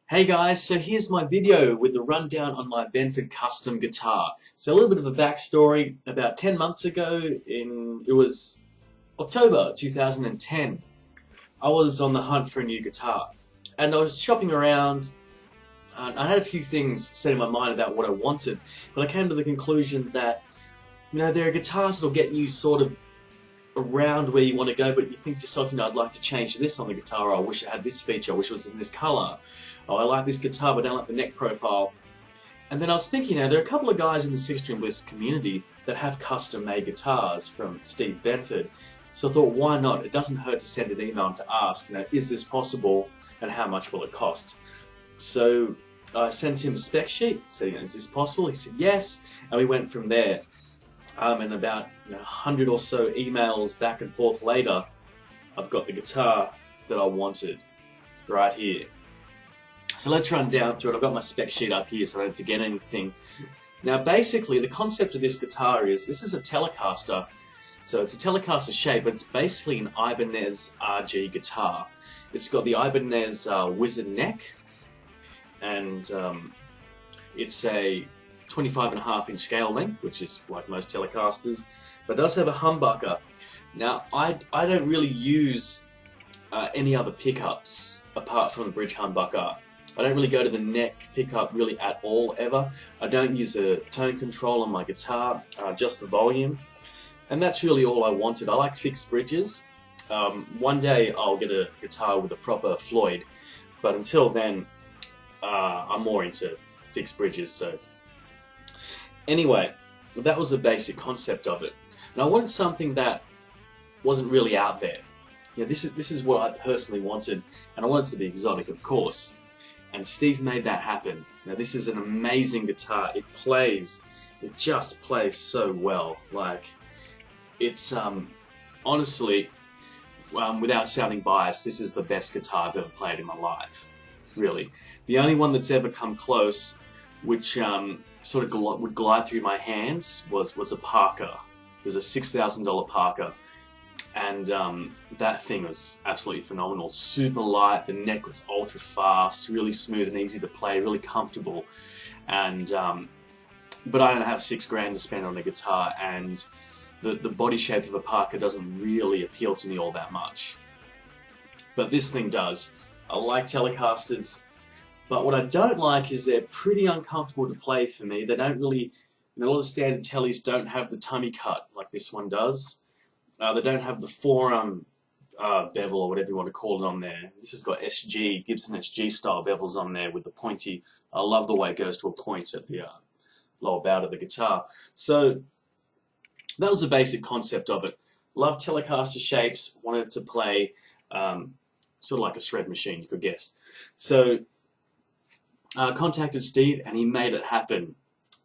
Hey guys, so here's my video with the rundown on my Benford custom guitar. So a little bit of a backstory. About 10 months ago, it was October 2010, I was on the hunt for a new guitar. And I was shopping around, and I had a few things set in my mind about what I wanted, but I came to the conclusion that, there are guitars that'll get you sort of around where you want to go, but you think to yourself, I'd like to change this on the guitar, or I wish I had this feature, I wish it was in this colour. Oh, I like this guitar, but I don't like the neck profile. And then I was thinking, there are a couple of guys in the String Bliss community that have custom-made guitars from Steve Benford. So I thought, why not? It doesn't hurt to send an email to ask, is this possible, and how much will it cost? So I sent him a spec sheet, saying, is this possible? He said yes, and we went from there. And about 100 or so emails back and forth later, I've got the guitar that I wanted right here. So let's run down through it. I've got my spec sheet up here so I don't forget anything. Now basically the concept of this guitar is, this is a Telecaster. So it's a Telecaster shape, but it's basically an Ibanez RG guitar. It's got the Ibanez Wizard neck, and it's a 25.5 inch scale length, which is like most Telecasters, but it does have a humbucker. Now I don't really use any other pickups apart from the bridge humbucker. I don't really go to the neck pickup really at all ever. I don't use a tone control on my guitar, just the volume, and that's really all I wanted. I like fixed bridges. One day I'll get a guitar with a proper Floyd, but until then I'm more into fixed bridges. So anyway, that was the basic concept of it. And I wanted something that wasn't really out there. This is what I personally wanted, and I wanted it to be exotic, of course. And Steve made that happen. Now this is an amazing guitar. It just plays so well. Like, it's honestly, without sounding biased, this is the best guitar I've ever played in my life. Really, the only one that's ever come close, which sort of would glide through my hands, was a Parker. It was a $6,000 Parker, and that thing was absolutely phenomenal. Super light, the neck was ultra fast, really smooth and easy to play, really comfortable. And but I don't have $6 to spend on a guitar, and the body shape of a Parker doesn't really appeal to me all that much. But this thing does. I like Telecasters, but what I don't like is they're pretty uncomfortable to play for me. They don't really, a lot of standard Tellies don't have the tummy cut like this one does. They don't have the forearm bevel, or whatever you want to call it, on there. This has got SG, Gibson SG style bevels on there with the pointy. I love the way it goes to a point at the lower bout of the guitar. So that was the basic concept of it. Love Telecaster shapes, wanted to play sort of like a shred machine, you could guess. So contacted Steve, and he made it happen,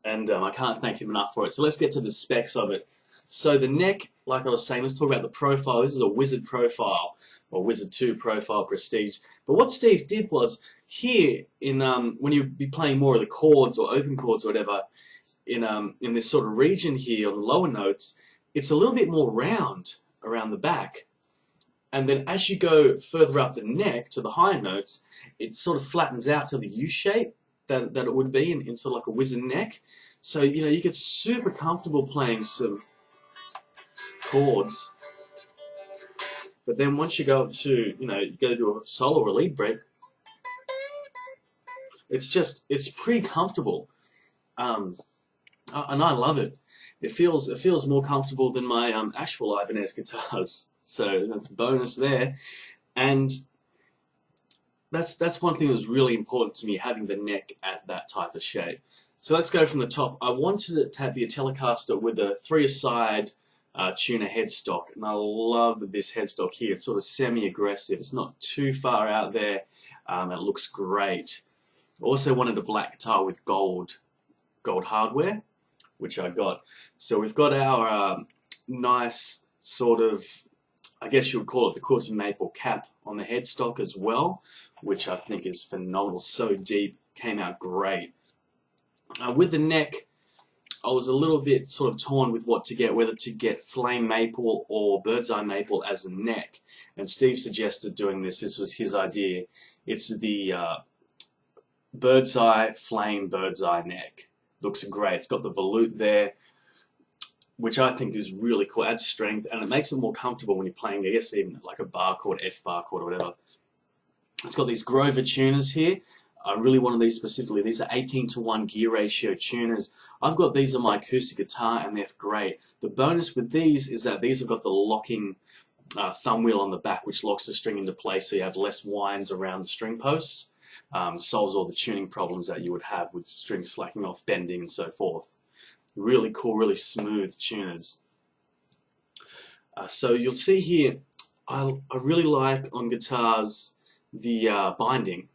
and I can't thank him enough for it. So let's get to the specs of it. So the neck, like I was saying, let's talk about the profile. This is a Wizard profile, or Wizard 2 profile Prestige. But what Steve did was, here in when you'd be playing more of the chords or open chords or whatever, in this sort of region here on the lower notes, it's a little bit more round around the back. And then as you go further up the neck to the higher notes, it sort of flattens out to the U shape that it would be in sort of like a Wizard neck. So you get super comfortable playing some chords. But then once you go up to, you go to do a solo or a lead break, it's pretty comfortable. And I love it. It feels more comfortable than my actual Ibanez guitars. So that's a bonus there. And that's one thing that was really important to me, having the neck at that type of shape. So let's go from the top. I wanted it to be a Telecaster with a 3-side tuner headstock, and I love this headstock here. It's sort of semi-aggressive. It's not too far out there. It looks great. I also wanted a black guitar with gold hardware, which I got. So we've got our nice sort of, I guess you would call it the quarter maple cap on the headstock as well, which I think is phenomenal. So deep, came out great. With the neck, I was a little bit sort of torn with what to get, whether to get flame maple or bird's eye maple as a neck. And Steve suggested doing this. This was his idea. It's the bird's eye flame, bird's eye neck. Looks great. It's got the volute there, which I think is really cool. Adds strength, and it makes it more comfortable when you're playing, I guess, even like a bar chord, F bar chord or whatever. It's got these Grover tuners here. I really wanted these specifically. These are 18:1 gear ratio tuners. I've got these on my acoustic guitar and they're great. The bonus with these is that these have got the locking thumb wheel on the back, which locks the string into place so you have less winds around the string posts. Solves all the tuning problems that you would have with strings slacking off, bending and so forth. Really cool, really smooth tuners. So you'll see here, I really like on guitars the binding.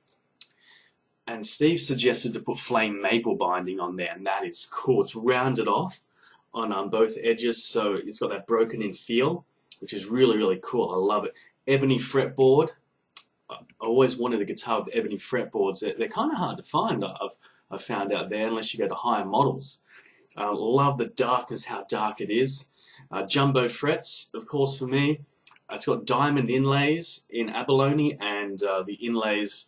And Steve suggested to put flame maple binding on there, and that is cool. It's rounded off on both edges, so it's got that broken in feel, which is really, really cool. I love it. Ebony fretboard. I always wanted a guitar with ebony fretboards. They're kind of hard to find, I've found out there, unless you go to higher models. Love the darkness, how dark it is. Jumbo frets, of course, for me. It's got diamond inlays in abalone, and the inlays,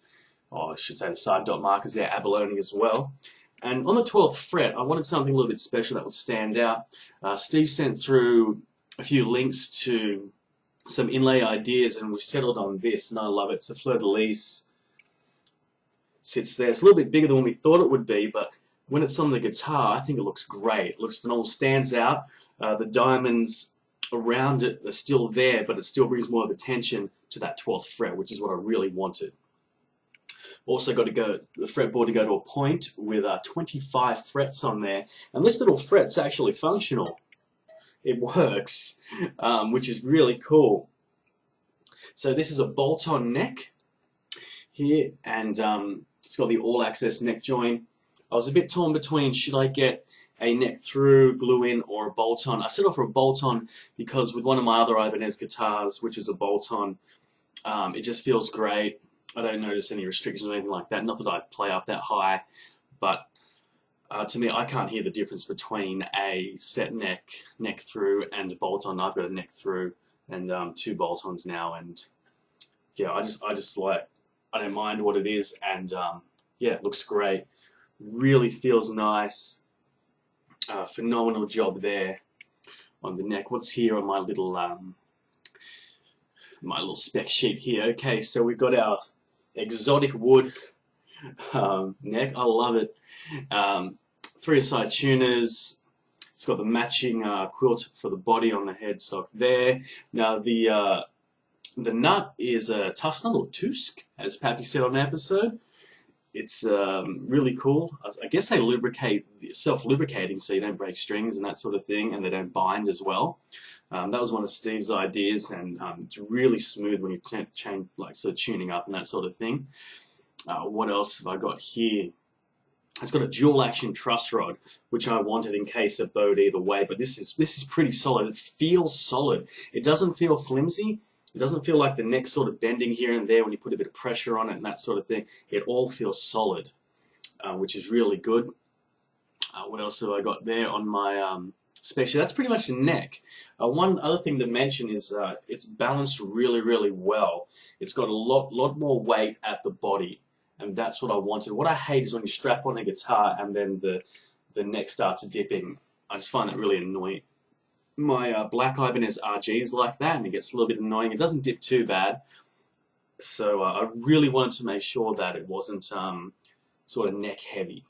I should say the side dot markers there, abalone as well. And on the 12th fret, I wanted something a little bit special that would stand out. Steve sent through a few links to some inlay ideas, and we settled on this, and I love it. It's a fleur-de-lis. Sits there. It's a little bit bigger than what we thought it would be, but when it's on the guitar, I think it looks great. It looks phenomenal, stands out. The diamonds around it are still there, but it still brings more of attention to that 12th fret, which is what I really wanted. Also got to go the fretboard to go to a point with 25 frets on there, and this little fret's actually functional. It works, which is really cool. So this is a bolt-on neck here, and it's got the all-access neck joint. I was a bit torn between should I get a neck through, glue in, or a bolt-on. I settled for a bolt-on because with one of my other Ibanez guitars, which is a bolt-on, it just feels great. I don't notice any restrictions or anything like that. Not that I play up that high, but to me, I can't hear the difference between a set neck through, and a bolt-on. I've got a neck through and 2 bolt-ons now, and yeah, I just like, I don't mind what it is, and yeah, it looks great. Really feels nice. Phenomenal job there on the neck. What's here on my little spec sheet here? Okay, so we've got our exotic wood neck. I love it. 3-side tuners. It's got the matching quilt for the body on the headstock there. Now the nut is a tusk nut, or tusk, as Pappy said on the episode. It's really cool. I guess they lubricate, self-lubricating, so you don't break strings and that sort of thing, and they don't bind as well. That was one of Steve's ideas, and it's really smooth when you change, like sort of tuning up and that sort of thing. What else have I got here? It's got a dual action truss rod, which I wanted in case it bowed either way, but this is pretty solid. It feels solid. It doesn't feel flimsy. It doesn't feel like the neck's sort of bending here and there when you put a bit of pressure on it and that sort of thing. It all feels solid, which is really good. What else have I got there on my spec sheet? That's pretty much the neck. One other thing to mention is it's balanced really, really well. It's got a lot more weight at the body, and that's what I wanted. What I hate is when you strap on a guitar and then the neck starts dipping. I just find that really annoying. My black Ibanez RG is like that, and it gets a little bit annoying. It doesn't dip too bad, so I really wanted to make sure that it wasn't sort of neck heavy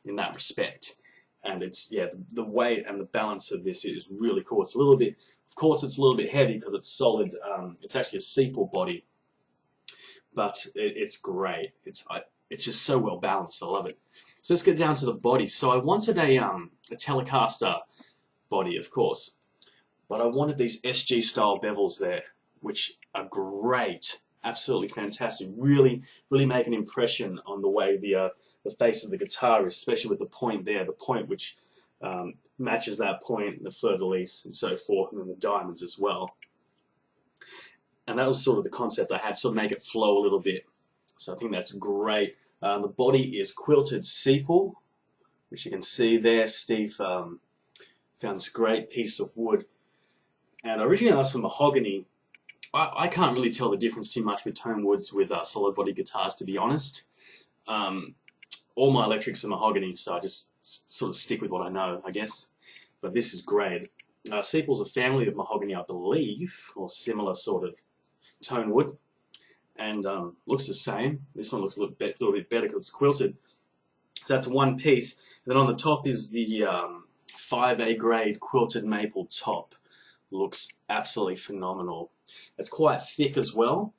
in that respect. And it's, yeah, the weight and the balance of this is really cool. It's a little bit, of course, it's a little bit heavy because it's solid. It's actually a sepal body, but it's great. It's just so well balanced. I love it. So let's get down to the body. So I wanted a Telecaster body, of course. But I wanted these SG style bevels there, which are great, absolutely fantastic. Really make an impression on the way the face of the guitar is, especially with the point there, the point which matches that point, the fleur-de-lis and so forth, and then the diamonds as well. And that was sort of the concept I had, sort of make it flow a little bit. So I think that's great. The body is quilted sepal, which you can see there. Steve found this great piece of wood. And originally I asked for mahogany. I can't really tell the difference too much with tone woods with solid body guitars, to be honest. all my electrics are mahogany, so I just sort of stick with what I know, I guess. But this is great. Sepal's a family of mahogany, I believe, or similar sort of tone wood, and looks the same. This one looks a little bit better because it's quilted. So that's one piece. And then on the top is the 5A grade quilted maple top. Looks absolutely phenomenal. It's quite thick as well.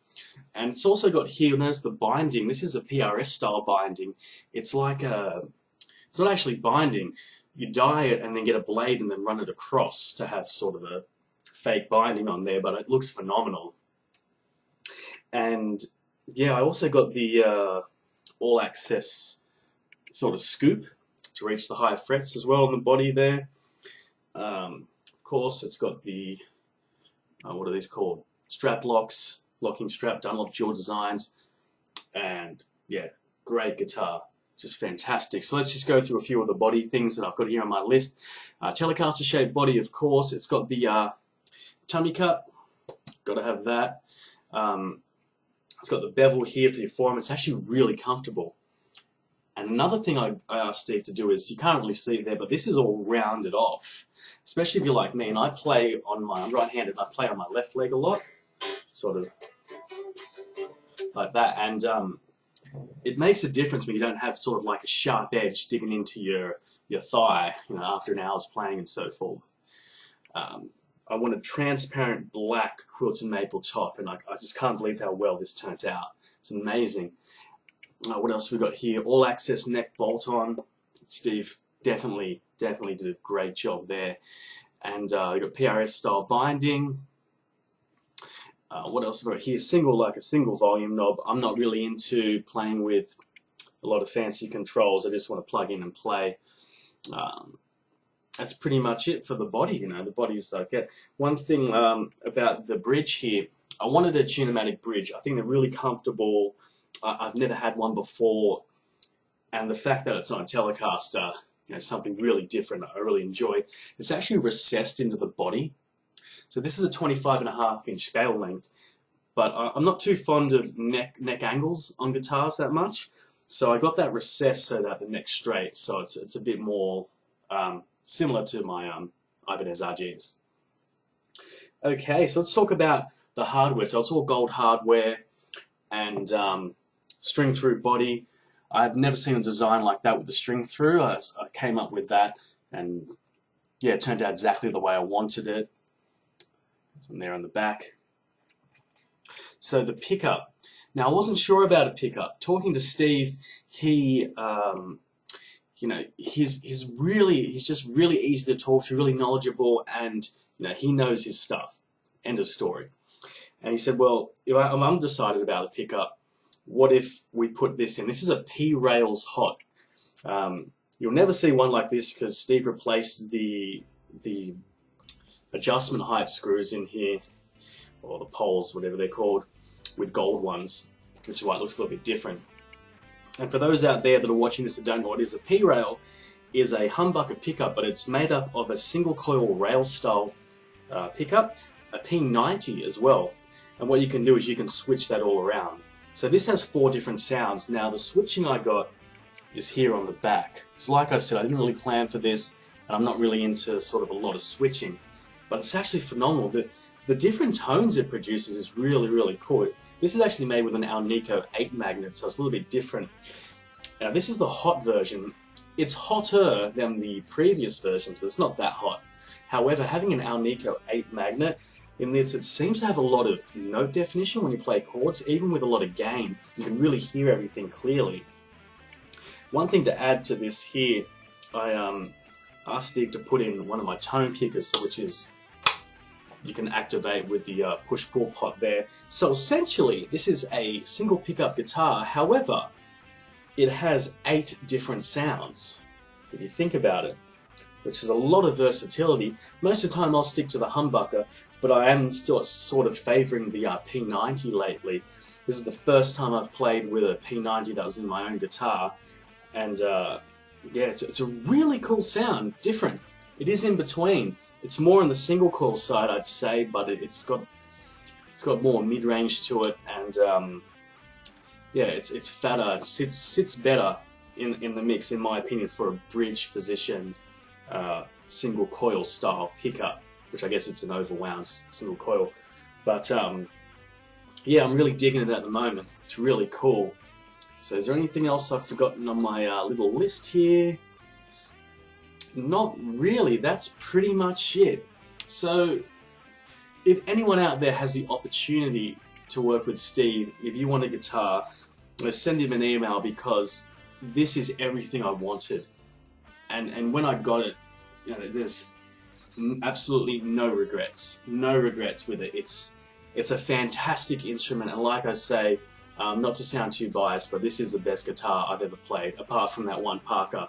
And it's also got here, there's the binding. This is a PRS style binding. It's like it's not actually binding. You dye it and then get a blade and then run it across to have sort of a fake binding on there, but it looks phenomenal. And yeah, I also got the all access sort of scoop to reach the higher frets as well on the body there. Of course, it's got the, what are these called? Strap locks, locking strap, Dunlop dual designs, and yeah, great guitar, just fantastic. So let's just go through a few of the body things that I've got here on my list. Telecaster shaped body, of course. It's got the tummy cut, got to have that. It's got the bevel here for your forearm. It's actually really comfortable. And another thing I asked Steve to do is, you can't really see it there, but this is all rounded off. Especially if you're like me, and I play on my, I'm right-handed, I play on my left leg a lot, sort of like that. And it makes a difference when you don't have sort of like a sharp edge digging into your thigh, you know, after an hour's playing and so forth. I want a transparent black quilted maple top, and I just can't believe how well this turned out. It's amazing. What else have we got here? All access neck bolt on. Steve definitely did a great job there. And we got PRS style binding. What else have we got here? A single volume knob. I'm not really into playing with a lot of fancy controls. I just want to plug in and play. That's pretty much it for the body, you know. The body's like that. One thing about the bridge here, I wanted a Tune-o-matic bridge. I think they're really comfortable. I've never had one before, and the fact that it's on a Telecaster, you know, something really different I really enjoy. It's actually recessed into the body. So this is a 25.5-inch scale length, but I'm not too fond of neck angles on guitars that much. So I got that recessed so that the neck's straight, so it's a bit more similar to my Ibanez RGs. Okay, so let's talk about the hardware. So it's all gold hardware and string through body. I've never seen a design like that with the string through. I came up with that, and yeah, it turned out exactly the way I wanted it. From there on the back. So the pickup. Now I wasn't sure about a pickup. Talking to Steve, he, you know, he's just really easy to talk to, really knowledgeable, and you know, he knows his stuff. End of story. And he said, well, if I'm undecided about a pickup, what if we put this in? This is a P-Rails Hot. You'll never see one like this because Steve replaced the adjustment height screws in here, or the poles, whatever they're called, with gold ones, which is why it looks a little bit different. And for those out there that are watching this that don't know what it is, a P-Rail is a humbucker pickup, but it's made up of a single coil rail style pickup, a P90 as well. And what you can do is you can switch that all around. So this has 4 different sounds. Now the switching I got is here on the back. So like I said, I didn't really plan for this, and I'm not really into sort of a lot of switching. But it's actually phenomenal. The different tones it produces is really, really cool. This is actually made with an Alnico 8 magnet, so it's a little bit different. Now this is the hot version. It's hotter than the previous versions, but it's not that hot. However, having an Alnico 8 magnet, in this, it seems to have a lot of note definition when you play chords. Even with a lot of gain, you can really hear everything clearly. One thing to add to this here, I asked Steve to put in one of my tone pickers, which is, you can activate with the push-pull pot there. So essentially, this is a single pickup guitar. However, it has 8 different sounds, if you think about it, which is a lot of versatility. Most of the time I'll stick to the humbucker, but I am still sort of favouring the P90 lately. This is the first time I've played with a P90 that was in my own guitar, and yeah, it's a really cool sound, different. It is in between. It's more on the single coil side, I'd say, but it's got more mid-range to it, and yeah, it's fatter. It sits better in the mix, in my opinion, for a bridge position single coil style pickup, which I guess it's an overwound single coil. But yeah, I'm really digging it at the moment. It's really cool. So is there anything else I've forgotten on my little list here? Not really. That's pretty much it. So if anyone out there has the opportunity to work with Steve, if you want a guitar, send him an email, because this is everything I wanted. And when I got it, you know, there's absolutely no regrets with it. It's a fantastic instrument, and like I say, not to sound too biased, but this is the best guitar I've ever played, apart from that one Parker.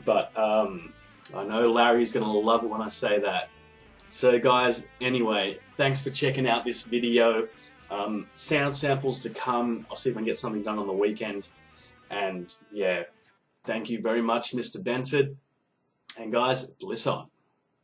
But I know Larry's gonna love it when I say that. So guys, anyway, thanks for checking out this video. Sound samples to come. I'll see if I can get something done on the weekend. And yeah, thank you very much, Mr. Benford. And guys, bliss on.